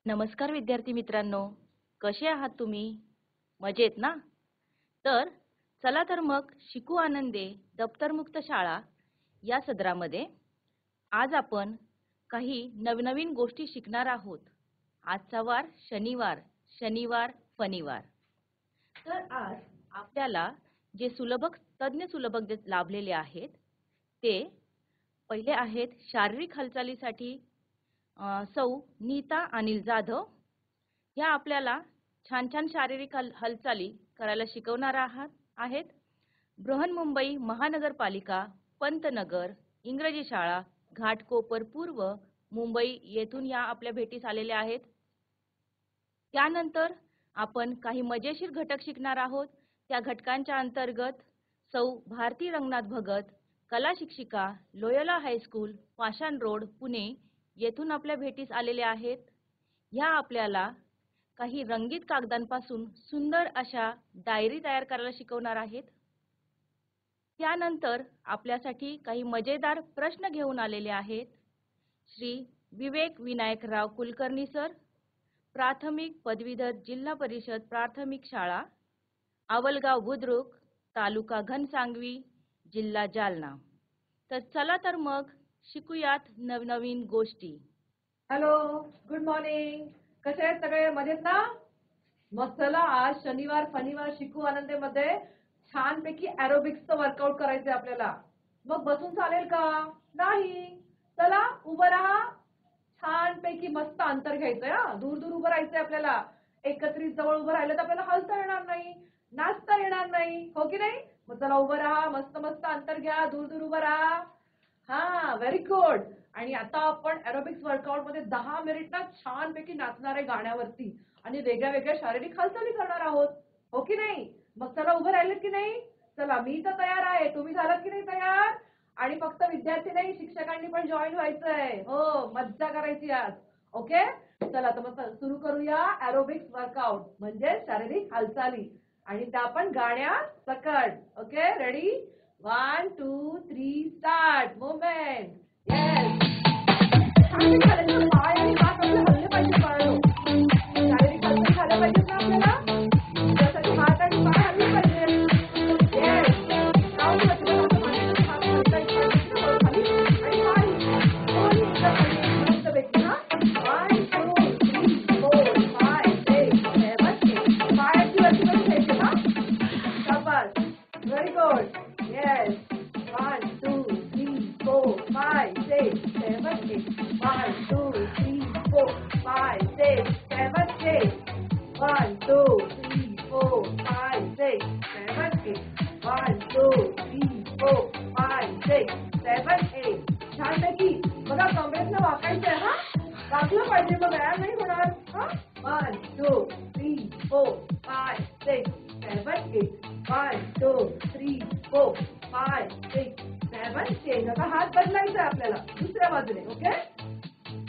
नमस्कार विद्यार्थी मित्रांनो, कसे आहात तुम्ही? मजेत ना? तर चला तर मग शिकू आनंदे दप्तरमुक्त शाळा या सदरामध्ये आज आपण काही नवनवीन गोष्टी शिकणार आहोत. आजचा वार शनिवार, शनिवार फनिवार. तर आज आपल्याला जे तज्ञ सुलभक जे लाभलेले आहेत ते पहिले आहेत शारीरिक हालचालीसाठी सौ नीता अनिल जाधव ह्या आपल्याला छान छान शारीरिक हालचाली करायला शिकवणार आहेत. बृहन्मुंबई महानगरपालिका पंतनगर इंग्रजी शाळा घाटकोपर पूर्व मुंबई येथून या आपल्या भेटीस आलेल्या आहेत. त्यानंतर आपण काही मजेशीर घटक शिकणार आहोत. त्या घटकांच्या अंतर्गत सौ भारती रंगनाथ भगत कला शिक्षिका लोयोला हायस्कूल पाषाण रोड पुणे येथून आपल्या भेटीस आलेल्या आहेत. ह्या आपल्याला काही रंगीत कागदांपासून सुंदर अशा डायरी तयार करायला शिकवणार आहेत. त्यानंतर आपल्यासाठी काही मजेदार प्रश्न घेऊन आलेले आहेत श्री विवेक विनायकराव कुलकर्णी सर, प्राथमिक पदवीधर जिल्हा परिषद प्राथमिक शाळा आवलगाव बुद्रुक तालुका घनसांगवी जिल्हा जालना. तर चला तर मग शिकूयात नवनवीन गोष्टी. Hello, good morning. कसे आहेत सगळे? मजेत ना? मग चला आज शनिवार फनिवार शिकू आनंदेमध्ये छानपैकी एरोबिक्सचं वर्कआउट करायचंय आपल्याला. मग बसून चालेल का? नाही. चला उभं राहा. छानपैकी मस्त अंतर घ्यायचंय. हा, दूर दूर उभं राहायचंय आपल्याला. एकत्रित जवळ उभं राहिलं तर आपल्याला हलता येणार नाही, नाचता येणार नाही, हो की नाही? मग चला उभं राहा, मस्त मस्त अंतर घ्या, दूर दूर उभं राहा. हा, व्हेरी गुड. आणि आता आपण एरोबिक्स वर्कआउट मध्ये 10 मिनिट ना छानपैकी नाचणार आहे गाण्यावरती आणि वेगळ्या वेगळ्या शारीरिक हालचाली करणार आहोत, हो की नाही? मग चला उभं राहिलेत की नाही? चला, मी तर तयार आहे. तुम्ही झालात की नाही तयार? आणि फक्त विद्यार्थी नाही, शिक्षकांनी पण जॉईन व्हायचंय. हो, मज्जा करायची आज. ओके, चला तर मग सुरू करूया एरोबिक्स वर्कआउट म्हणजे शारीरिक हालचाली आणि त्या पण गाण्या सकट. Okay, ready? 1 2 3 start. Movement. Yes. शारीरिक हालचाल पाय आणि हात आपले हलले पाहिजे बाळांनो. शारीरिक हालचाल झाल्या पाहिजेत ना आपल्याला. त्यासाठी हात आणि पाय हलले पाहिजेत. येस. काउंट वाटलं आपल्या मानेचे हात हलतायत पाहिजेत ना खाली आणि पाय दोन्ही एकदा खाली मस्तपैकी. हा, 1 2 3 4 5 6 7 8. पायाची वरती करून घ्यायचे. हा, शाबास. Very good. येस. 1 2 3 4 5 6 7 8. 1 2 3 4 5 6 7 8. 1 2 3 4 5 6 7 8. 1 2 3 4 5 6 7 8. छानपैकी. बघा, कमरेतनं वाकायचंय. हा, वाकलं पाहिजे, मग व्यायाम नाही होणार. हा, 1 2 3 4 5 6 7 8. 1 2 3 4 5 6 7 8. आता हात बदलायचा आपल्याला दुसऱ्या बाजूने. ओके,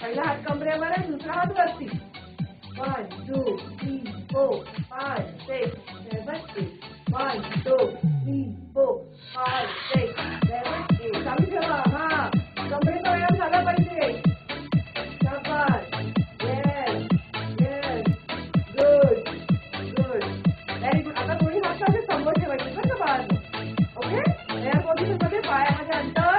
पहिला हात कमरेवर आहे, दुसरा हात वरती. 1 2 3 4 5 6 7 8. 1 2 3 4 5 6 7 8. चालू ठेवा. हा, कमरेचा व्यायाम झाला पाहिजे. शाबास. Yes yes. Good good. Very good. आता दोन्ही हात असे समोर ठेवायचे बरं का बाळांनो. ओके, एअर पोझिशन मध्ये पायामध्ये अंतर.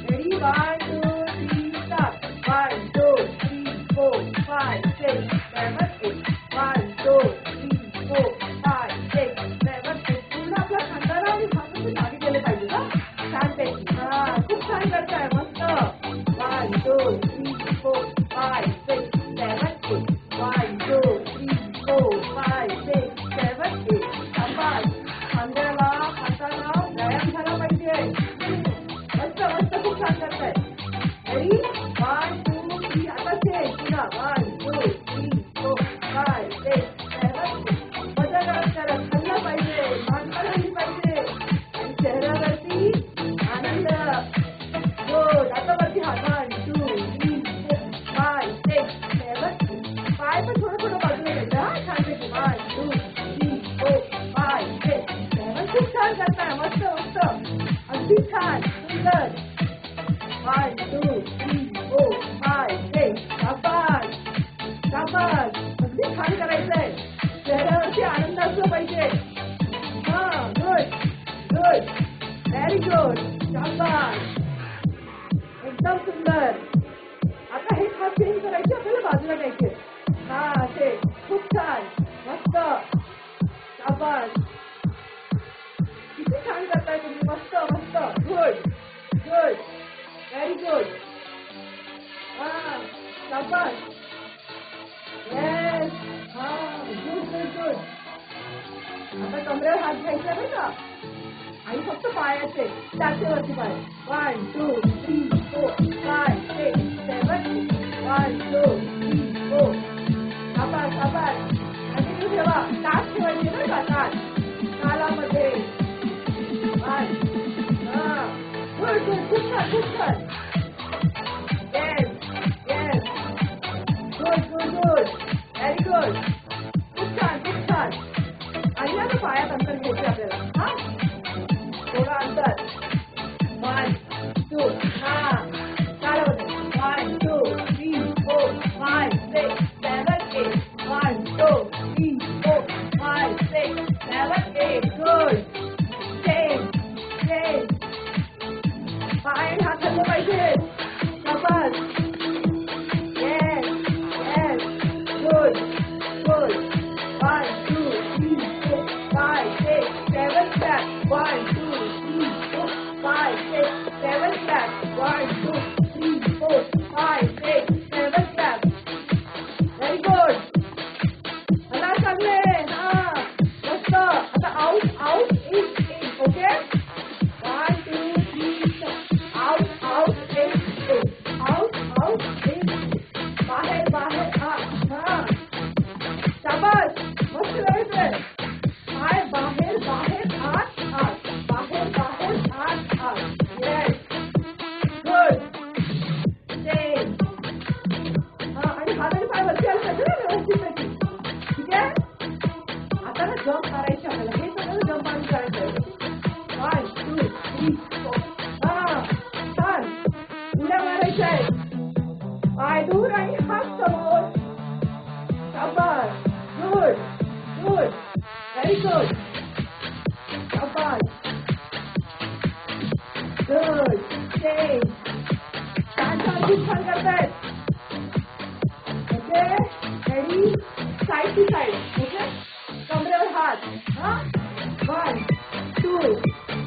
रेडी? 1 2 3 स्टार्ट. 1 2 3 4 5 6 7 8. 1 2 3 4 5 6 7 8. पूर्ण आपल्या खांद्याला आणि हाताचे जागे केले पाहिजे. हा, अंतर. आता हे हात चेंज करायचे, आपल्याला बाजूला घ्यायचे. हा असे. खूप छान. मस्त. शाबास. किती छान करताय तुम्ही. मस्त मस्त. Good good. Very good. हा शाबास. येस. हा गुड गुड गुड. आता कमरेवर हात घ्यायचा बरं का, आणि फक्त पायाचे टाचेवरती पाय. 1 2 3 4 5 6 7 1 2 3 4. शाबास शाबास. कंटिन्यू ठेवा. ताट ठेवायचे बरं का, ताट तालामध्ये. Good good. खूप छान खूप छान. Yes yes. Good good good. Very good. खूप छान खूप छान. आणि ना पायात अंतर घ्यायचे आपल्याला. हा थोडं अंतर. 1 2 हा चालवते. 1 2 3 4 5 6 7 8 1 2 3 4 5 6 7 8. गुड. Change change. पाय आणि हात हल्ले पाहिजे. शाबास. Yes yes. Good good. 1 2 3 4 5 6 7 clap. 1 2 3 4 5 6 7 clap. 1 2 3 4 5 6 7 clap. Very good. मला चांगले. हा मस्त. आता out out in in. Okay. 1 2 3 4. Out out in in. Out out in in. बाहेर बाहेर आत. हा शाबास. मस्त करायचंय. पाय बाहेर बाहेर आत आत. बाहेर बाहेर आत आत. येस. गुड. चेंज. हा आणि हात आणि पाय वरती आले पाहिजे ना व्यवस्थितपैकी. ठीक आहे. आता ना जम्प करायचे आपल्याला. हे सगळं जम्प आणि करायचं. 1 2 3 4. हा छान. उड्या मारायच्या आहेत. पाय दूर आणि हात समोर. शाबास. Good good. Very good. शाबास. गुड. चेंज. छान छान खूप छान करतायत. Okay. Ready. Side to side. Okay. कमरेवर हात. हा 1 2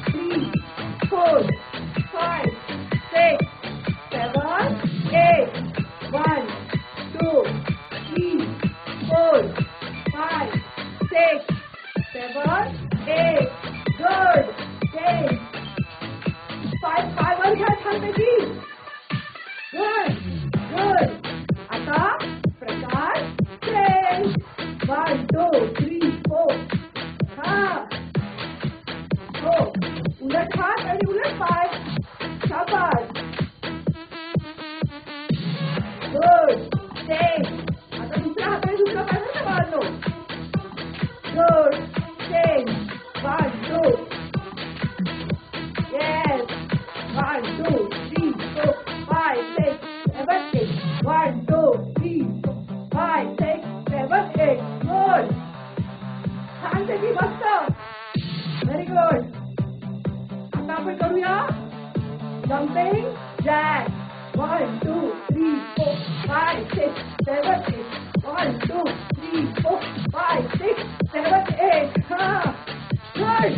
3 4 5 6 7 8 1 2 3 4 5 6 7 8. गुड. चेंज. पाय वर घ्या छानपैकी. Good good. आता प्रकार चेंज. 1 2 3 4. हा हो. उलट हात आणि उलट पाय. शाबास. गुड. चेंज. आता दुसऱ्या हाताने दुसरा पाय बरं का बाळांनो. गुड. चेंज. 1 2. येस. 1 2 3 4 5 6 7 8. 1 2 3 4 5 6 7 8. गुड. छानपैकी मस्त. Very good. आता आपण करूया जम्पिंग जॅक. 1 2 3 4 5 6 7 8. 1 2 3 4 5 6 7 8. हा गुड.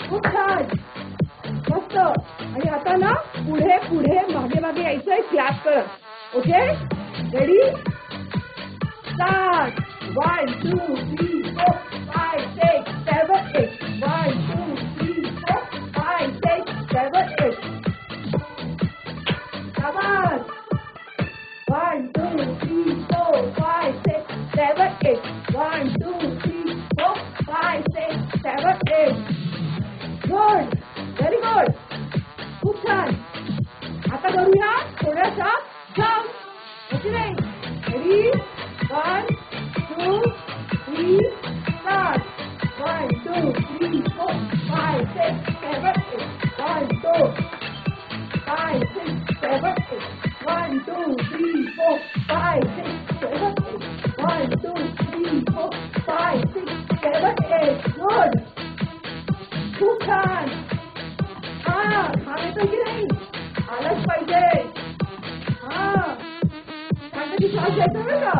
खूप छान. मस्त. आणि आता ना पुढे पुढे मागे मागे यायचंय क्लॅप करत. ओके. रेडी. स्टार्ट. 1 2 3 4 5 6 7 8. 1 2 3 4 5 6 7 8. शाबास. 1 2 3 4 5 6 7 8. 1 2 3 4 5 6 7 8. गुड. Very good. खूप छान. आता करूया थोडासा जम्प. ओके नाही. रेडी. 1 2 3 स्टार्ट. 1 2 3 4 5 6 7 8. 1 2 5 6 7 8. 1 2 3 4 5 6 7 8. 1 2 3 4 5 6 7 8. गुड. खूप छान. हा येतो की नाही. आलंच पाहिजे. श्वास घ्यायचा बरं का.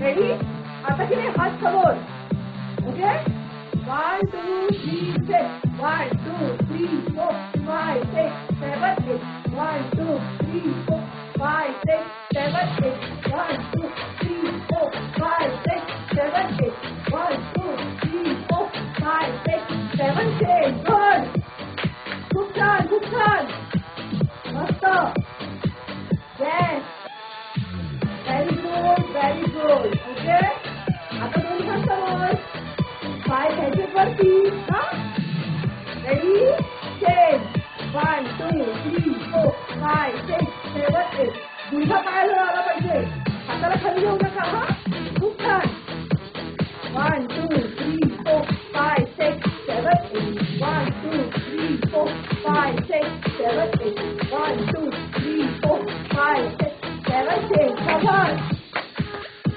रेडी. आता की नाही हात समोर. ओके. 1 2 3 6 1 2 3 4 5 6 7 8 1 2 3 4 5 6 7 8 1 2 3 4 5 6 7 8 1 2 3 4 5 6 7 8. गुड. खूप छान खूप छान. मस्त. Yes. Very good very good. Okay. आता दोन हात समोर. पाय घ्यायचे वरती. हा. रेडी. चेंज. 1 2 3 4 5 6 7 8. गुडघा पायाला आला पाहिजे. हाताला खाली घेऊ नका. हा. खूप छान. 1 2 3 4 5 6 7 8 1 2 3 4 5 6 7 8 1 2 3 4 5 6 7 8. शाबास.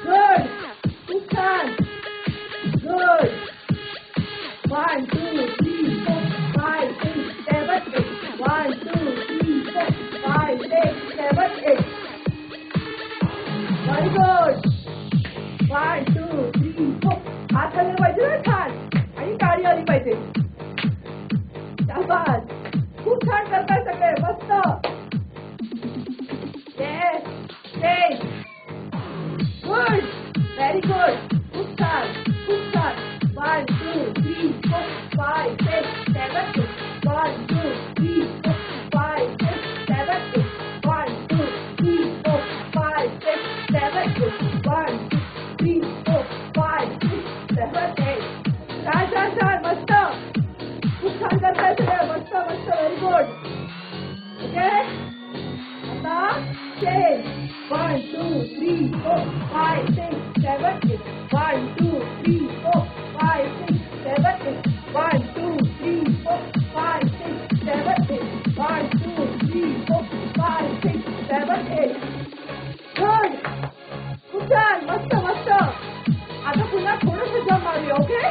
गुड. खूप छान. गुड. 1 2 3 4 5 6 7 8 1 2 3 4 5 6 7 8. Very good. 1 2 3 4. हात हलले पाहिजे ना छान. आणि टाळी आली पाहिजे. शाबास. खूप छान करताय सगळे. मस्त. Yes. Change. Good. Very good. खूप छान खूप छान. 1 2 3 4 5 6 7 8 1 2 3 4 5 6 7 8 1 2 3 4 5 6 7 8 1 2 3 4 5 6 7 8. छान छान छान. मस्त. खूप छान करताय सगळे. मस्त मस्त. Very good. ओके. आता चेंज. 1 2 3 4 5 6 7 8 1 2 3 4 5 6 7 8 1 2 3 4 5 6 7 8 1 2 3 4 5 6 7 8. गुड. खूप छान. मस्त मस्त. आता पुन्हा थोडंसं जम मारूया. ओके.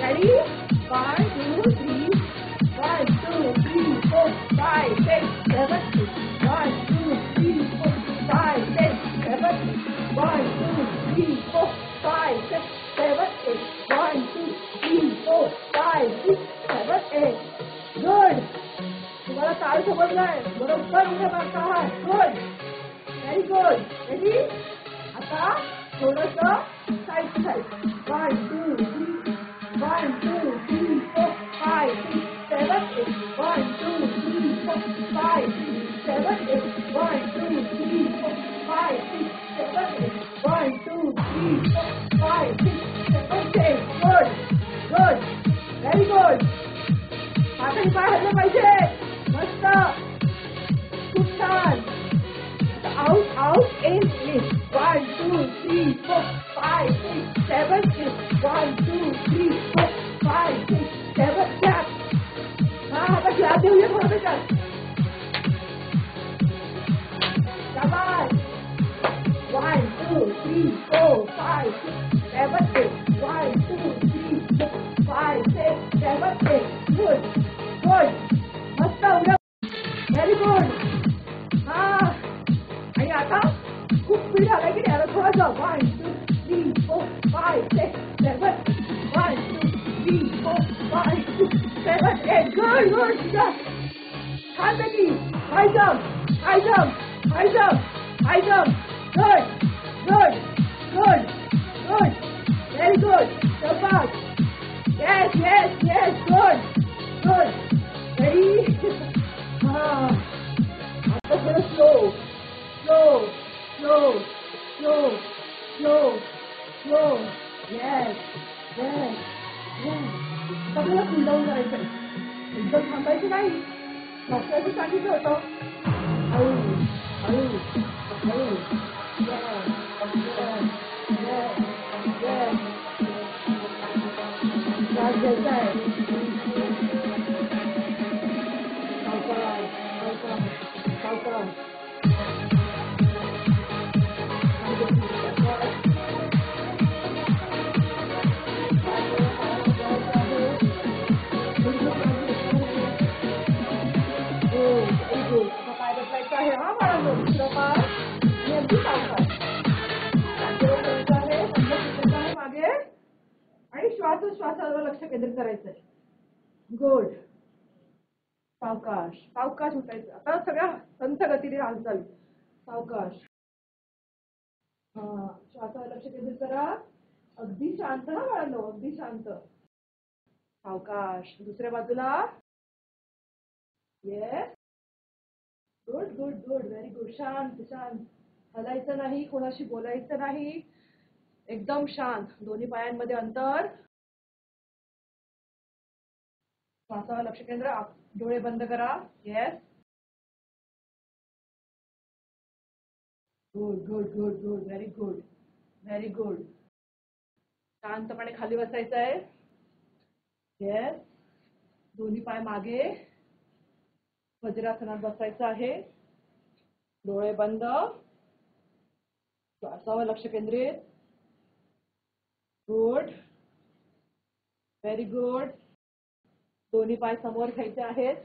रेडी. 1 2 3 1 2 3 4 5 6 7 8 1 2 3 4 5 6 7 8 1 2 3 4 5 6 7 8 1 2 3 4 5 6 7 8. गुड. तुम्हाला काय समजलंय. बरोबर उद्या मारता आहात. गुड. Very good. रेडी. आता थोडंसं side to side. 1 2 3 1 2 3 4 5 6 7 8 1 2 3 4 5 6 7 8 1 2 3 4 5 6 7 8 1 2 3 4 5 6 7 8. Good. Good. Very good. हाताने पाय हल्ले पाहिजे. मस्त. खूप छान. Out out in in. 1 2 3 4 5 6 7 8 1 2 3 4 5 6 7 8. हा. आता ग्लास देऊया थोडं त्याच्यात. शाबास. 1 2 3 4 5 6 7 8 1 2 3 4 5 6 7 8. गुड. गुड. मस्त. उद्या. Very good. हा. आणि आता खूप स्पीड आला की नाही. आता थोडंसं 1 2 3 4 5 6 7 1 2 3 4 5 6 7 8. गुड. गुड. छान पैकी. High jump high jump high jump high jump. Good. Good. Good. Good. Very good. शाबास. Yes yes yes. Good. Good. Ready. हा. आता थोडं slow slow slow slow slow slow. Yes yes yes. सगळं cool down करायचं. एकदम थांबायचं नाही. डॉक्टरांनी सांगितलं होतं. हळू हळू हळू. Yes yes yes yes. श्वास घ्यायचा आहे. सावकाश सावकाश सावकाश. पाय बसलायचा आहे. हा बाळांनो. दुसरा पाय. श्वासावर लक्ष केंद्रित करायचंय. गुड. सावकाश सावकाश उठायचं. आता सगळ्या संथ गतीने हालचाल. सावकाश. श्वासावर लक्ष केंद्रित करा. अगदी शांत ना बाळांनो, अगदी शांत. सावकाश. दुसऱ्या बाजूला. Yes. Good good good. Very good. शांत शांत. हलायचं नाही, कोणाशी बोलायचं नाही. एकदम शांत. दोन्ही पायांमध्ये अंतर. श्वासावर लक्ष केंद्र. डोळे बंद करा. Yes. Good good good good. Very good. Very good. शांतपणे खाली बसायचं आहे. येस. दोन्ही पाय मागे. वज्रासनात बसायचं आहे. डोळे बंद. श्वासावर लक्ष केंद्रित. गुड. Very good. दोन्ही पाय समोर घ्यायचे आहेत.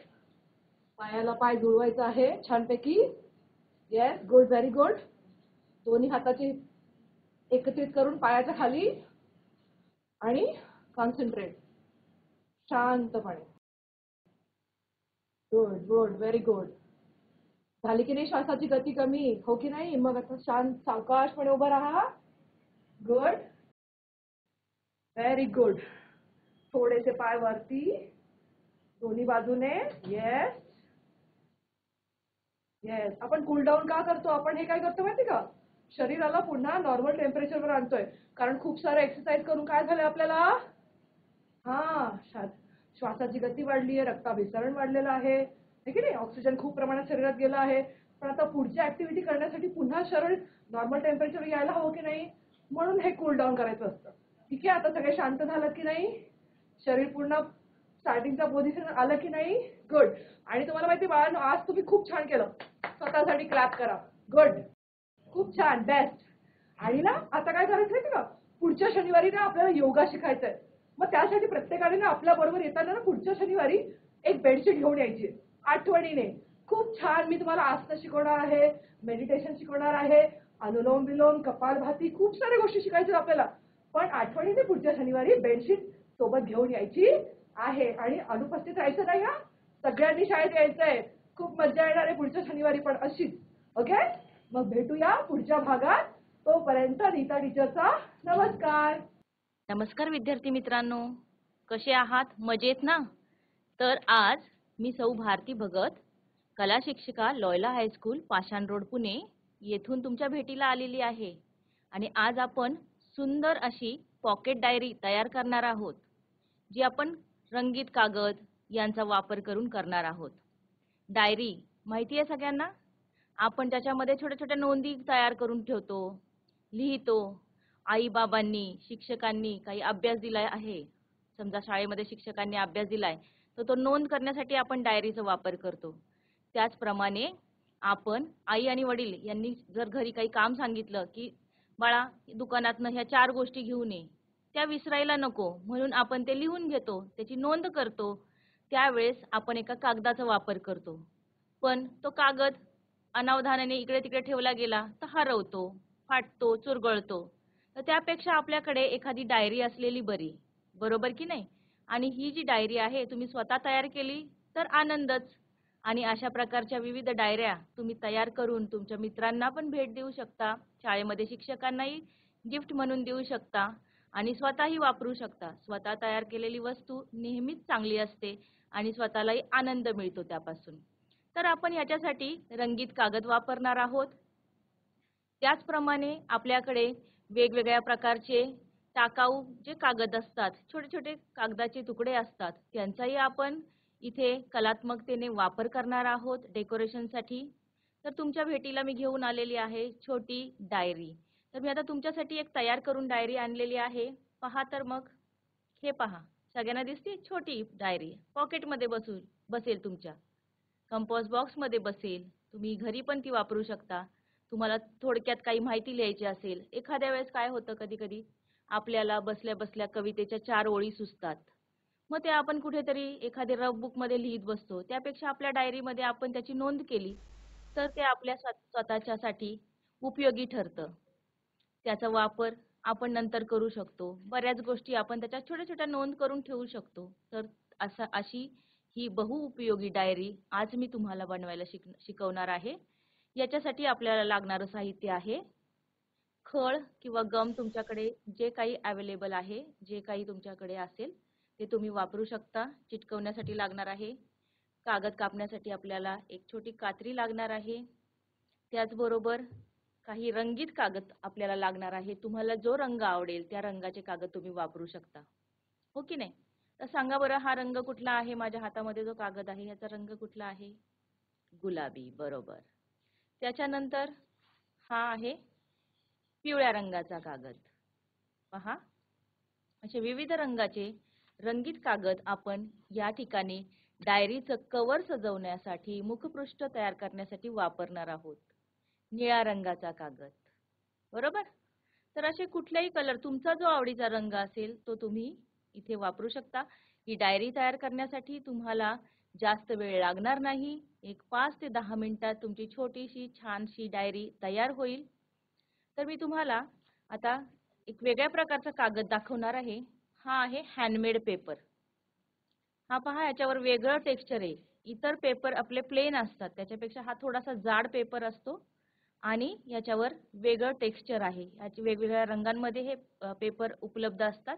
पायाला पाय जुळवायचा आहे छानपैकी. येस. गुड. Very good. दोन्ही हाताची एकत्रित करून पायाच्या खाली आणि कॉन्सन्ट्रेट. शांतपणे. Good good. Very good. झाली की नाही श्वासाची गती कमी? हो की नाही? मग आता शांत सावकाशपणे उभं राहा. गुड. Very good. थोडेसे पाय वरती दोन्ही बाजूने. येस. येस. आपण कूल डाऊन का करतो? आपण हे काय करतो माहिती का? शरीराला पुन्हा नॉर्मल टेम्परेचरवर आणतोय. कारण खूप सारं एक्सरसाइज करून काय झालंय आपल्याला? श्वासाची गती वाढली आहे, रक्ताभिसरण वाढलेलं आहे, है की नाही? ऑक्सिजन खूप प्रमाणात शरीरात गेला आहे. पण आता पुढची ऍक्टिव्हिटी करण्यासाठी पुन्हा शरीर नॉर्मल टेम्परेचर यायला हवं की नाही? म्हणून हे कूल डाऊन करायचं असतं. ठीक आहे. आता सगळे शांत झालं की नाही? शरीर पूर्ण स्टार्टिंगचा पोझिशन आलं की नाही? गुड. आणि तुम्हाला माहिती बाळांनो, आज तुम्ही खूप छान केलं. स्वतःसाठी क्लॅप करा. गुड. खूप छान. बेस्ट. आणि ना आता काय करायचं माहिती का? पुढच्या शनिवारी ना आपल्याला योगा शिकायचंय. मग त्यासाठी प्रत्येकाने ना आपल्या बरोबर येताना ना पुढच्या शनिवारी एक बेडशीट घेऊन यायची आठवणीने. खूप छान मी तुम्हाला आसन शिकवणार आहे, मेडिटेशन शिकवणार आहे, अनुलोम विलोम, कपालभाती, खूप साऱ्या गोष्टी शिकायच्या आपल्याला. पण आठवणीने पुढच्या शनिवारी बेडशीट सोबत घेऊन यायची आहे. आणि अनुपस्थित राहायचं नाही हा. सगळ्यांनी शाळेत यायचंय. खूप मजा येणार आहे पुढच्या शनिवारी पण अशीच. ओके. मग भेटूया पुढच्या भागात. तोपर्यंत नीता टीचरचा नमस्कार. नमस्कार विद्यार्थी मित्रांनो, कसे आहात? मजेत ना? तर आज मी सौ भारती भगत, कला शिक्षिका, लॉयला हायस्कूल, पाषाण रोड, पुणे येथून तुमच्या भेटीला आलेली आहे. आणि आज आपण सुंदर अशी पॉकेट डायरी तयार करणार आहोत, जी आपण रंगीत कागद यांचा वापर करून करणार आहोत. डायरी माहिती आहे सगळ्यांना? आपण त्याच्यामध्ये छोट्या छोट्या नोंदी तयार करून ठेवतो, लिहितो. आई बाबांनी, शिक्षकांनी काही अभ्यास दिलाय आहे, समजा शाळेमध्ये शिक्षकांनी अभ्यास दिलाय, तर तो नोंद करण्यासाठी आपण डायरीचा वापर करतो. त्याचप्रमाणे आपण आई आणि वडील यांनी जर घरी काही काम सांगितलं की बाळा दुकानातनं ह्या 4 गोष्टी घेऊन ये, त्या विसरायला नको म्हणून आपण ते लिहून घेतो, त्याची नोंद करतो. त्यावेळेस आपण एका कागदाचा वापर करतो. पण तो कागद अनावधानाने इकडे तिकडे ठेवला गेला तर हरवतो, फाटतो, चुरगळतो. तर त्यापेक्षा आपल्याकडे एखादी डायरी असलेली बरी, बरोबर की नाही? आणि ही जी डायरी आहे तुम्ही स्वतः तयार केली तर आनंदच. आणि अशा प्रकारच्या विविध डायऱ्या तुम्ही तयार करून तुमच्या मित्रांना पण भेट देऊ शकता, शाळेमध्ये शिक्षकांनाही गिफ्ट म्हणून देऊ शकता आणि स्वतःही वापरू शकता. स्वतः तयार केलेली वस्तू नेहमीच चांगली असते आणि स्वतःलाही आनंद मिळतो त्यापासून. तर आपण याच्यासाठी रंगीत कागद वापरणार आहोत. त्याचप्रमाणे आपल्याकडे वेगवेगळ्या प्रकारचे टाकाऊ जे कागद असतात, छोटे छोटे कागदाचे तुकडे असतात, त्यांचाही आपण इथे कलात्मकतेने वापर करणार आहोत डेकोरेशनसाठी. तर तुमच्या भेटीला मी घेऊन आलेली आहे छोटी डायरी. तर मी आता तुमच्यासाठी एक तयार करून डायरी आणलेली आहे. पहा तर मग, हे पहा, सगळ्यांना दिसते? छोटी डायरी पॉकेटमध्ये बसेल, तुमच्या कंपोस्ट बॉक्समध्ये बसेल. तुम्ही घरी पण ती वापरू शकता. तुम्हाला थोडक्यात काही माहिती लिहायची असेल, एखाद्या वेळेस काय होतं, कधी कधी आपल्याला बसल्या बसल्या कवितेच्या 4 ओळी सुचतात, मग ते आपण कुठेतरी एखाद्या रफ बुक मध्ये लिहित बसतो. त्यापेक्षा आपल्या डायरीमध्ये आपण त्याची नोंद केली तर ते आपल्या स्वतःच्यासाठी उपयोगी ठरतं. त्याचा वापर आपण नंतर करू शकतो. बऱ्याच गोष्टी आपण त्याच्यात छोट्या छोट्या नोंद करून ठेवू शकतो. तर अशी ही बहुउपयोगी डायरी आज मी तुम्हाला बनवायला शिकवणार आहे. याच्यासाठी आपल्याला लागणारं साहित्य आहे खळ किंवा गम, तुमच्याकडे जे काही अवेलेबल आहे, जे काही तुमच्याकडे असेल ते तुम्ही वापरू शकता. चिटकवण्यासाठी लागणार आहे. कागद कापण्यासाठी आपल्याला एक छोटी कात्री लागणार आहे. त्याचबरोबर काही रंगीत कागद आपल्याला लागणार आहे. तुम्हाला जो रंग आवडेल त्या रंगाचे कागद तुम्ही वापरू शकता, हो की नाही? तर सांगा बरं, हा रंग कुठला आहे? माझ्या हातामध्ये जो कागद आहे याचा रंग कुठला आहे? गुलाबी, बरोबर. त्याच्यानंतर हा आहे पिवळ्या रंगाचा कागद. पहा, असे विविध रंगाचे रंगीत कागद आपण या ठिकाणी डायरीचं कव्हर सजवण्यासाठी, मुखपृष्ठ तयार करण्यासाठी वापरणार आहोत. निळ्या रंगाचा कागद, बरोबर. तर असे कुठल्याही कलर, तुमचा जो आवडीचा रंग असेल तो तुम्ही इथे वापरू शकता. ही डायरी तयार करण्यासाठी तुम्हाला जास्त वेळ लागणार नाही. एक 5 ते 10 मिनिटात तुमची छोटीशी छानशी डायरी तयार होईल. तर मी तुम्हाला आता एक वेगळ्या प्रकारचा कागद दाखवणार आहे. हा आहे हँडमेड पेपर. हा पहा, याच्यावर वेगळं टेक्स्चर आहे. इतर पेपर आपले प्लेन असतात, त्याच्यापेक्षा हा थोडासा जाड पेपर असतो आणि याच्यावर वेगळं टेक्स्चर आहे. याची वेगवेगळ्या रंगांमध्ये हे पेपर उपलब्ध असतात.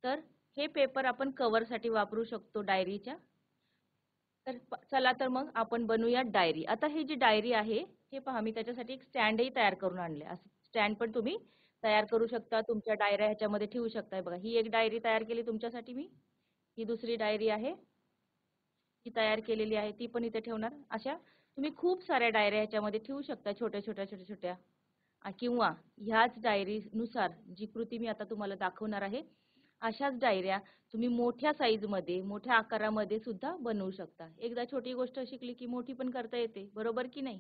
तर हे पेपर आपण कव्हरसाठी वापरू शकतो डायरीच्या. तर चला तर मग आपण बनवूया डायरी. आता ही जी डायरी आहे, हे पहा, मी त्याच्यासाठी एक स्टँडही तयार करून आणले. असं स्टँड पण तुम्ही तयार करू शकता, तुमच्या डायऱ्या ह्याच्यामध्ये ठेवू शकता. बघा, ही एक डायरी तयार केली तुमच्यासाठी मी. ही दुसरी डायरी आहे, ती तयार केलेली आहे, ती पण इथे ठेवणार. अशा तुम्ही खूप साऱ्या डायऱ्या ह्याच्यामध्ये ठेवू शकता, छोट्या छोट्या छोट्या छोट्या. किंवा ह्याच डायरीनुसार जी कृती मी आता तुम्हाला दाखवणार आहे, अशाच डायऱ्या तुम्ही मोठ्या साईजमध्ये, मोठ्या आकारामध्ये सुद्धा बनवू शकता. एकदा छोटी गोष्ट शिकली की मोठी पण करता येते, बरोबर की नाही?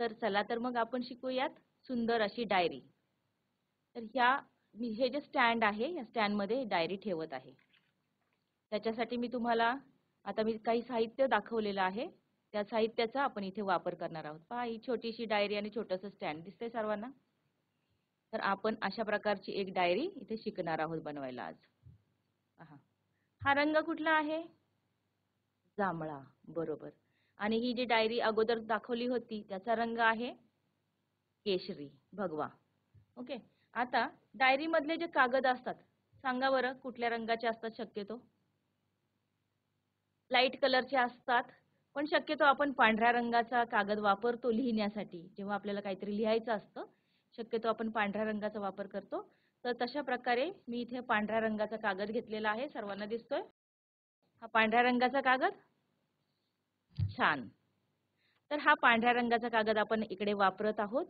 तर चला तर मग आपण शिकूयात सुंदर अशी डायरी. तर हे जे स्टँड आहे, या स्टँडमध्ये डायरी ठेवत आहे. त्याच्यासाठी मी तुम्हाला आता मी काही साहित्य दाखवलेलं आहे. त्या साहित्याचा आपण इथे वापर करणार आहोत. पहा, ही छोटीशी डायरी आणि छोटंसं स्टँड दिसतंय सर्वांना? तर आपण अशा प्रकारची एक डायरी इथे शिकणार आहोत बनवायला आज. पहा, हा रंग कुठला आहे? जांभळा, बरोबर. आणि ही जी डायरी अगोदर दाखवली होती त्याचा रंग आहे केशरी, भगवा. ओके. आता डायरी मधले जे कागद असतात, सांगा बरं कुठल्या रंगाचे असतात शक्यतो? लाईट कलरचे असतात, पण शक्यतो आपण पांढऱ्या रंगाचा कागद वापरतो लिहिण्यासाठी. जेव्हा आपल्याला काहीतरी लिहायचं असतं, शक्यतो आपण पांढऱ्या रंगाचा वापर करतो. तर तशा प्रकारे मी इथे पांढऱ्या रंगाचा कागद घेतलेला आहे, सर्वांना दिसतोय हा पांढऱ्या रंगाचा कागद? छान. तर हा पांढऱ्या रंगाचा कागद आपण इकडे वापरत आहोत.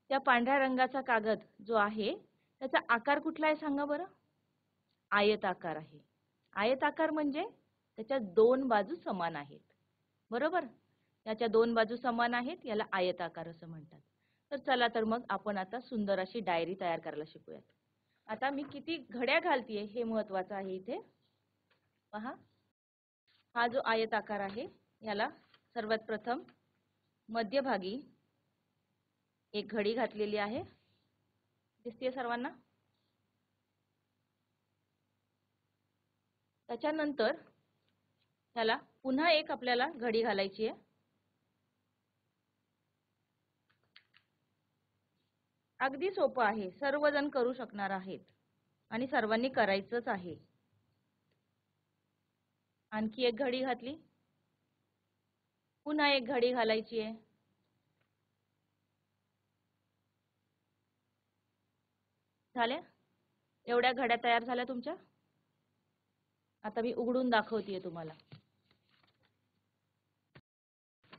त्या पांढऱ्या रंगाचा कागद जो आहे त्याचा आकार कुठला आहे सांगा बरं? आयताकार आहे. आयताकार म्हणजे त्याच्या दोन बाजू समान आहेत, बरोबर. याच्या दोन बाजू समान आहेत, याला आयताकार असं म्हणतात. तर चला तर मग आपण आता सुंदर अशी डायरी तयार करायला शिकूयात. आता मी किती घड्या घालतीये हे महत्वाचं आहे इथे. पहा, हा जो आयताकार आहे याला सर्वात प्रथम मध्यभागी एक घडी घातलेली आहे, दिसतेय सर्वांना? त्याच्यानंतर त्याला पुन्हा एक आपल्याला घडी घालायची आहे. अगदी सोपं आहे, सर्वजण करू शकणार आहेत आणि सर्वांनी करायचंच आहे. आणखी एक घडी घातली, पुन्हा एक घडी घालायची आहे. झाल्या? एवढ्या घड्या तयार झाल्या तुमच्या? आता मी उघडून दाखवतेय तुम्हाला.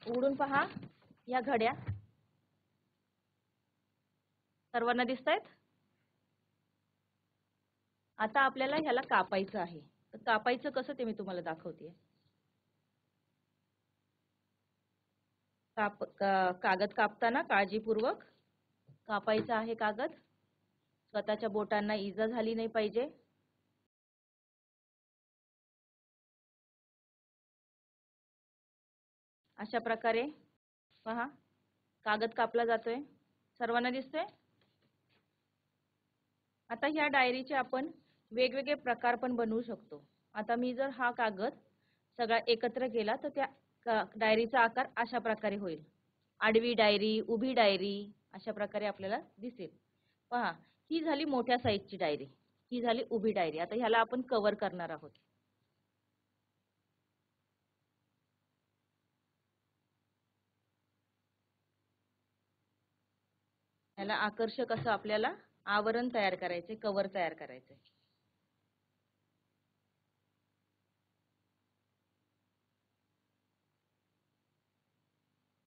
उघडून पहा या घड्या. सर्वांना दिसतायत? आता आपल्याला ह्याला कापायचं आहे. तर कापायचं कसं ते मी तुम्हाला दाखवतेय. कागद कापताना काळजीपूर्वक कापायचा आहे कागद. स्वतःच्या बोटांना इजा झाली नाही पाहिजे. अशा प्रकारे पहा कागद कापला जातोय. सर्वांना दिसतोय? आता ह्या डायरीचे आपण वेगवेगळे प्रकार पण बनवू शकतो. आता मी जर हा कागद सगळा एकत्र केला तर त्या डायरीचा आकार अशा प्रकारे होईल. आडवी डायरी, उभी डायरी अशा प्रकारे आपल्याला दिसेल. पहा, ही झाली मोठ्या साईजची डायरी, ही झाली उभी डायरी. आता ह्याला आपण कव्हर करणार आहोत. ह्याला आकर्षक असं आपल्याला आवरण तयार करायचे, कव्हर तयार करायचे.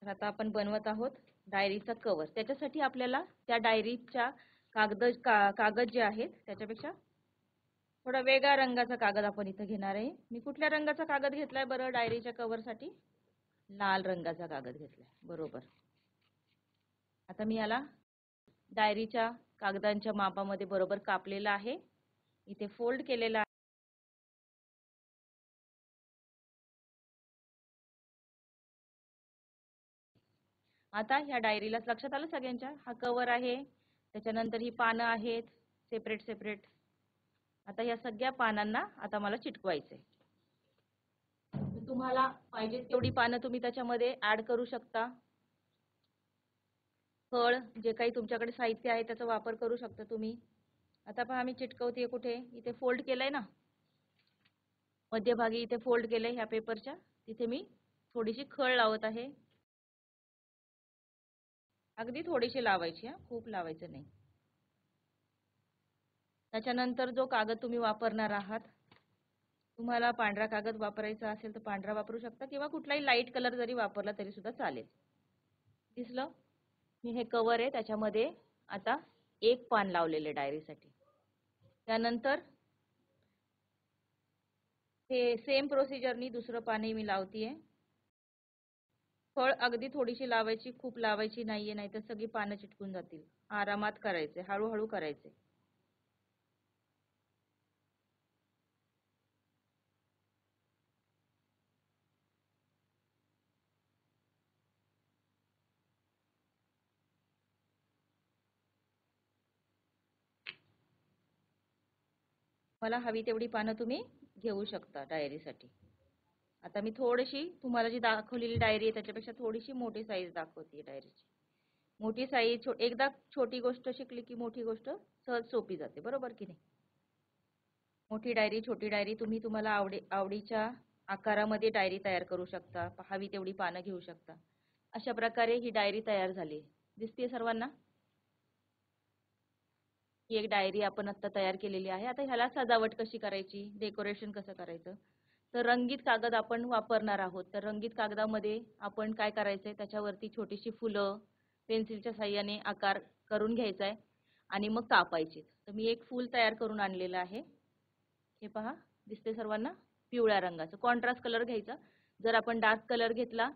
तर आता आपण बनवत आहोत डायरीचा कव्हर. त्याच्यासाठी आपल्याला त्या डायरीच्या कागद जे आहेत त्याच्यापेक्षा थोडा वेगळ्या रंगाचा कागद आपण इथं घेणार आहे. मी कुठल्या रंगाचा कागद घेतलाय बरं डायरीच्या कव्हरसाठी? लाल रंगाचा कागद घेतलाय, बरोबर. आता मी याला डायरीच्या कागदांच्या मापामध्ये बरोबर कापलेला आहे. इथे फोल्ड केलेला आहे. आता ह्या डायरीला लक्षात आलं सगळ्यांच्या? हा कव्हर आहे, त्याच्यानंतर ही पानं आहेत सेपरेट सेपरेट. आता या सगळ्या पानांना आता मला चिटकवायचंय. तुम्हाला पाहिजे तेवढी पानं तुम्ही त्याच्यामध्ये ऍड करू शकता. फळ जे काही तुमच्याकडे साहित्य आहे त्याचा वापर करू शकता तुम्ही. आता पहा मी चिटकवते कुठे, इथे फोल्ड केलंय ना, मध्यभागी इथे फोल्ड केलंय ह्या पेपरच्या, तिथे मी थोडीशी खळ लावत आहे. अगदी थोडीशी लावायची, खूप लावायचं नाही. त्याच्यानंतर जो कागद तुम्ही वापरणार आहात, तुम्हाला पांढरा कागद वापरायचा असेल तर पांढरा वापरू शकता किंवा कुठलाही लाईट कलर जरी वापरला तरी सुद्धा चालेल. दिसलं? मी हे कव्हर आहे त्याच्यामध्ये आता एक पान लावलेले डायरीसाठी. त्यानंतर हे सेम प्रोसिजरनी दुसरं पानही मी लावतीये. फळ अगदी थोडीशी लावायची, खूप लावायची नाहीये, नाहीतर सगळी पानं चिटकून जातील. आरामात करायचे, हळूहळू करायचे. मला हवी तेवढी पानं तुम्ही घेऊ शकता डायरीसाठी. आता मी थोडीशी तुम्हाला जी दाखवलेली डायरी आहे त्याच्यापेक्षा थोडीशी मोठी साईज दाखवते डायरीची. मोठी साईज, एकदा छोटी गोष्ट शिकली की मोठी गोष्ट सहज सोपी जाते, बरोबर की नाही? मोठी डायरी, छोटी डायरी तुम्ही तुम्हाला आवडीच्या आकारामध्ये डायरी तयार करू शकता. हवी तेवढी पानं घेऊ शकता. अशा प्रकारे ही डायरी तयार झाली. दिसते सर्वांना? ही एक डायरी आपण आता तयार केलेली आहे. आता ह्याला सजावट कशी करायची, डेकोरेशन कसं करायचं, तर रंगीत कागद आपण वापरणार आहोत. तर रंगीत कागदामध्ये आपण काय करायचंय, त्याच्यावरती छोटीशी फुलं पेन्सिलच्या साह्याने आकार करून घ्यायचा आहे आणि मग कापायची. तर मी एक फूल तयार करून आणलेलं आहे. हे पहा, दिसते सर्वांना? पिवळ्या रंगाचं कॉन्ट्रास्ट कलर घ्यायचा. जर आपण डार्क कलर घेतला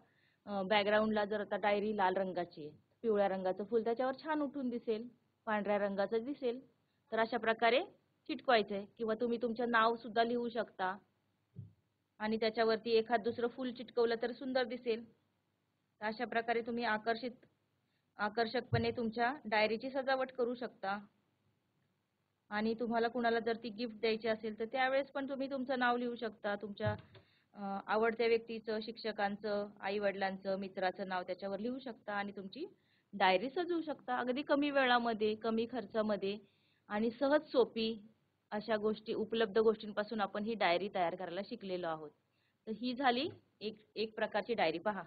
बॅकग्राऊंडला, जर आता डायरी लाल रंगाची आहे, पिवळ्या रंगाचं फुल त्याच्यावर छान उठून दिसेल, पांढऱ्या रंगाचं दिसेल. तर अशा प्रकारे चिटकवायचंय किंवा तुम्ही तुमचं नाव सुद्धा लिहू शकता आणि त्याच्यावरती एखाद दुसरं फूल चिटकवलं तर सुंदर दिसेल. तर अशा प्रकारे तुम्ही आकर्षकपणे तुमच्या डायरीची सजावट करू शकता. आणि तुम्हाला कुणाला जर ती गिफ्ट द्यायची असेल तर त्यावेळेस पण तुम्ही तुमचं नाव लिहू शकता. तुमच्या आवडत्या व्यक्तीचं, शिक्षकांचं, आई वडिलांचं, मित्राचं नाव त्याच्यावर लिहू शकता आणि तुमची डायरी सजवू शकता. अगदी कमी वेळामध्ये, कमी खर्चामध्ये आणि सहज सोपी अशा उपलब्ध गोष्टींपासून आपण ही डायरी तयार करायला शिकलेलो आहोत. तर ही झाली एक प्रकारची डायरी. पहा,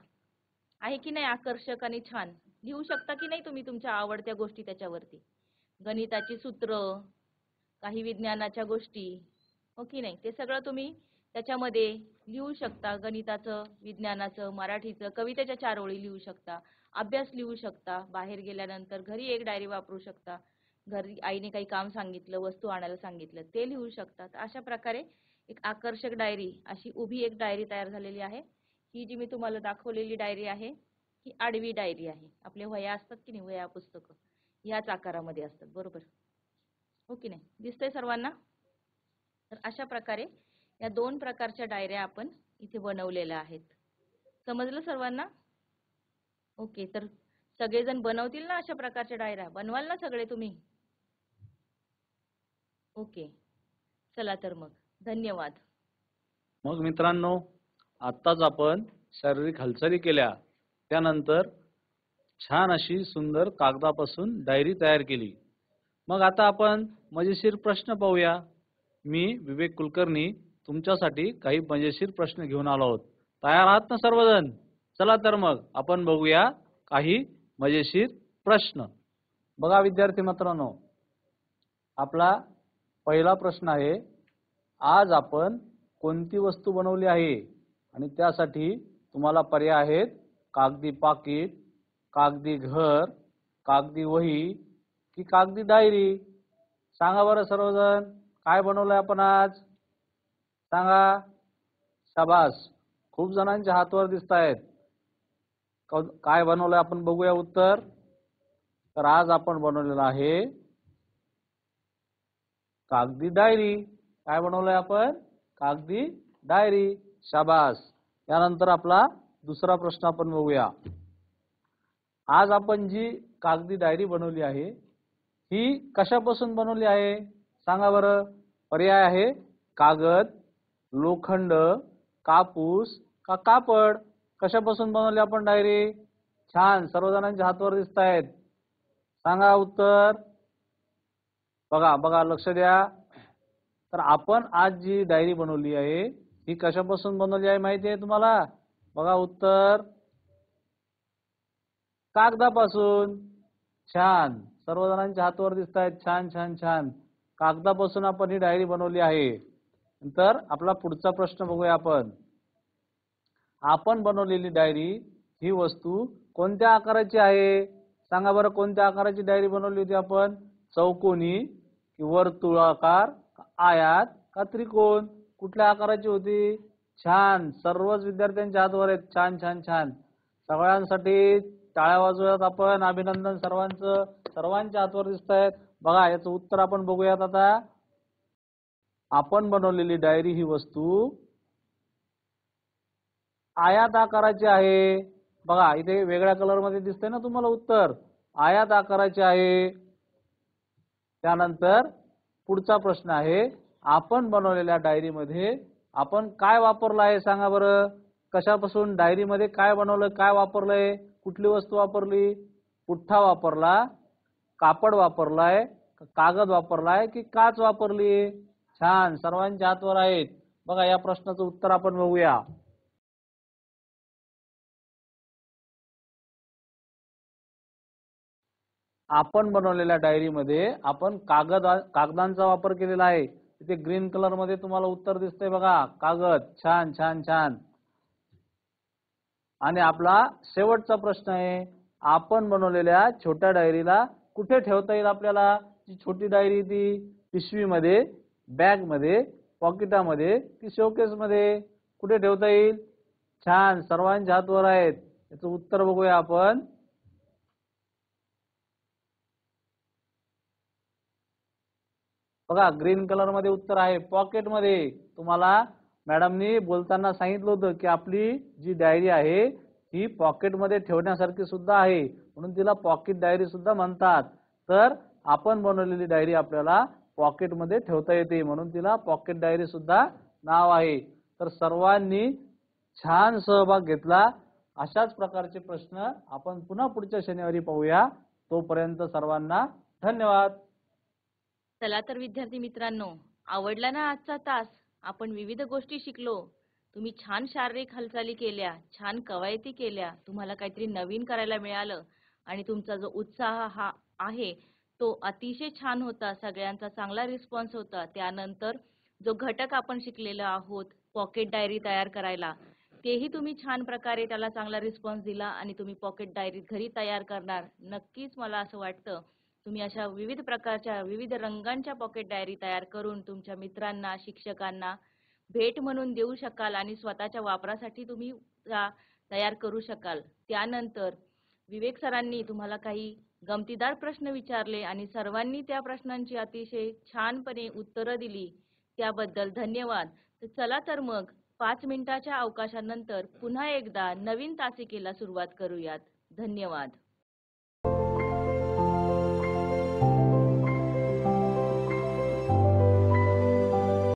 आहे की नाही आकर्षक आणि छान? लिहू शकता की नाही तुम्ही तुमच्या आवडत्या गोष्टी त्याच्यावरती? गणिताची सूत्र, काही विज्ञानाच्या गोष्टी, हो की नाही? ते सगळं तुम्ही त्याच्यामध्ये लिहू शकता. गणिताचं, विज्ञानाचं, मराठीचं, कवितेच्या 4 ओळी लिहू शकता, अभ्यास लिहू शकता. बाहेर गेल्यानंतर घरी एक डायरी वापरू शकता. घरी आईने काही काम सांगितलं, वस्तू आणायला सांगितलं, ते लिहू शकतात. अशा प्रकारे एक आकर्षक डायरी, अशी उभी एक डायरी तयार झालेली आहे. ही जी मी तुम्हाला दाखवलेली डायरी आहे ही आडवी डायरी आहे. आपले वह्या असतात की नाही, वह्या पुस्तकं याच आकारामध्ये असतात, बरोबर? हो की नाही? दिसतंय सर्वांना? तर अशा प्रकारे या 2 प्रकारच्या डायऱ्या आपण इथे बनवलेल्या आहेत. समजलं सर्वांना? ओके, तर सगळेजण बनवतील ना अशा प्रकारच्या डायऱ्या? बनवाल ना सगळे तुम्ही? ओके. चला तर मग. धन्यवाद. मग मित्रांनो, आत्ताच आपण शारीरिक हालचाली केल्या, त्यानंतर छान अशी सुंदर कागदापासून डायरी तयार केली. मग आता आपण मजेशीर प्रश्न पाहूया. मी विवेक कुलकर्णी तुमच्यासाठी काही मजेशीर प्रश्न घेऊन आलो आहोत. तयार आहात ना सर्वजण? चला तर मग आपण बघूया काही मजेशीर प्रश्न. बघा विद्यार्थी मित्रांनो, आपला पहिला प्रश्न आहे, आज आपण कोणती वस्तू बनवली आहे? आणि त्यासाठी तुम्हाला पर्याय आहेत, कागदी पाकिट, कागदी घर, कागदी वही की कागदी डायरी. सांगा बरं सर्वजण, काय बनवलंय आपण आज? सांगा. शाबास, खूप जणांच्या हातवर दिसत आहेत. काय बनवलंय आपण बघूया उत्तर. तर आज आपण बनवलेलं आहे कागदी डायरी. काय बनवलंय आपण? कागदी डायरी. शाबास. यानंतर आपला दुसरा प्रश्न आपण बघूया. आज आपण जी कागदी डायरी बनवली आहे ही कशापासून बनवली आहे? सांगा बरं. पर्याय आहे, कागद, लोखंड, कापूस का कापड. कशापासून बनवली आपण डायरी? छान, सर्वजणांच्या हातवर दिसत आहेत. सांगा उत्तर. बघा बघा, लक्ष द्या. तर आपण आज जी डायरी बनवली आहे ही कशापासून बनवली आहे माहिती आहे तुम्हाला? बघा उत्तर, कागदापासून. छान, सर्वजणांच्या हातवर दिसत आहेत. छान छान छान. कागदापासून आपण ही डायरी बनवली आहे. नंतर आपला पुढचा प्रश्न बघूया आपण. आपण बनवलेली डायरी ही वस्तू कोणत्या आकाराची आहे? सांगा बरं, कोणत्या आकाराची डायरी बनवली होती आपण? चौकोनी की वर्तुळाकार, आयत का त्रिकोण? कुठल्या आकाराची होती? छान, सर्वच विद्यार्थ्यांच्या हातवर आहेत. छान छान छान. सगळ्यांसाठी टाळ्या वाजवूयात आपण. अभिनंदन सर्वांचं. सर्वांच्या हातवर दिसत आहेत. बघा, याचं उत्तर आपण बघूयात आता. आपण बनवलेली डायरी ही वस्तू आयत आकाराची आहे. बघा, इथे वेगळ्या कलर मध्ये दिसतंय ना तुम्हाला उत्तर. आयत आकाराची आहे. त्यानंतर पुढचा प्रश्न आहे, आपण बनवलेल्या डायरी मध्ये आपण काय वापरलं आहे? सांगा बरं. कशापासून डायरी मध्ये काय बनवलं, काय वापरलंय? कुठली वस्तू वापरली? पुठ्ठा वापरला, कापड वापरलाय, कागद वापरलाय की काच वापरली? छान, सर्वांच्या हातवर आहेत. बघा, या प्रश्नाचं उत्तर आपण बघूया. आपण बनवलेल्या डायरी मध्ये आपण कागदांचा वापर केलेला आहे. इथे ग्रीन कलर मध्ये तुम्हाला उत्तर दिसतंय बघा, कागद. छान छान छान. आणि आपला शेवटचा प्रश्न आहे, आपण बनवलेल्या छोट्या डायरीला कुठे ठेवता येईल आपल्याला? जी छोटी डायरी ती पिशवीमध्ये, बॅग मध्ये, पॉकेटामध्ये की शोकेस मध्ये? कुठे ठेवता येईल? छान, सर्वांच्या हातवर आहेत. याचं उत्तर बघूया आपण. बघा, ग्रीन कलर मध्ये उत्तर आहे पॉकेट मध्ये. तुम्हाला मॅडमनी बोलताना सांगितलं होतं की आपली जी डायरी आहे ही पॉकेट मध्ये ठेवण्यासारखी सुद्धा आहे, म्हणून तिला पॉकेट डायरी सुद्धा म्हणतात. तर आपण बनवलेली डायरी आपल्याला पॉकेट मध्ये ठेवता येते, म्हणून तिला पॉकेट डायरी सुद्धा नाव आहे. तर सर्वांनी छान सहभाग घेतला. अशाच प्रकारचे प्रश्न आपण पुन्हा पुढच्या शनिवारी पाहूया. तोपर्यंत सर्वांना धन्यवाद. चला तर विद्यार्थी मित्रांनो, आवडला ना आजचा तास? आपण विविध गोष्टी शिकलो. तुम्ही छान शारीरिक हालचाली केल्या, छान कवायती केल्या, तुम्हाला काहीतरी नवीन करायला मिळालं आणि तुमचा जो उत्साह हा आहे तो अतिशय छान होता. सगळ्यांचा चांगला रिस्पॉन्स होता. त्यानंतर जो घटक आपण शिकलेलो आहोत पॉकेट डायरी तयार करायला, तेही तुम्ही छान प्रकारे त्याला चांगला रिस्पॉन्स दिला आणि तुम्ही पॉकेट डायरी घरी तयार करणार. नक्कीच मला असं वाटतं तुम्ही अशा विविध प्रकारच्या, विविध रंगांच्या पॉकेट डायरी तयार करून तुमच्या मित्रांना, शिक्षकांना भेट म्हणून देऊ शकाल आणि स्वतःच्या वापरासाठी तुम्ही त्या तयार करू शकाल. त्यानंतर विवेक सरांनी तुम्हाला काही गमतीदार प्रश्न विचारले आणि सर्वांनी त्या प्रश्नांची अतिशय छानपणे उत्तरं दिली. त्याबद्दल धन्यवाद. तर चला तर मग 5 मिनिटाच्या अवकाशानंतर पुन्हा एकदा नवीन तासिकेला सुरुवात करूयात. धन्यवाद.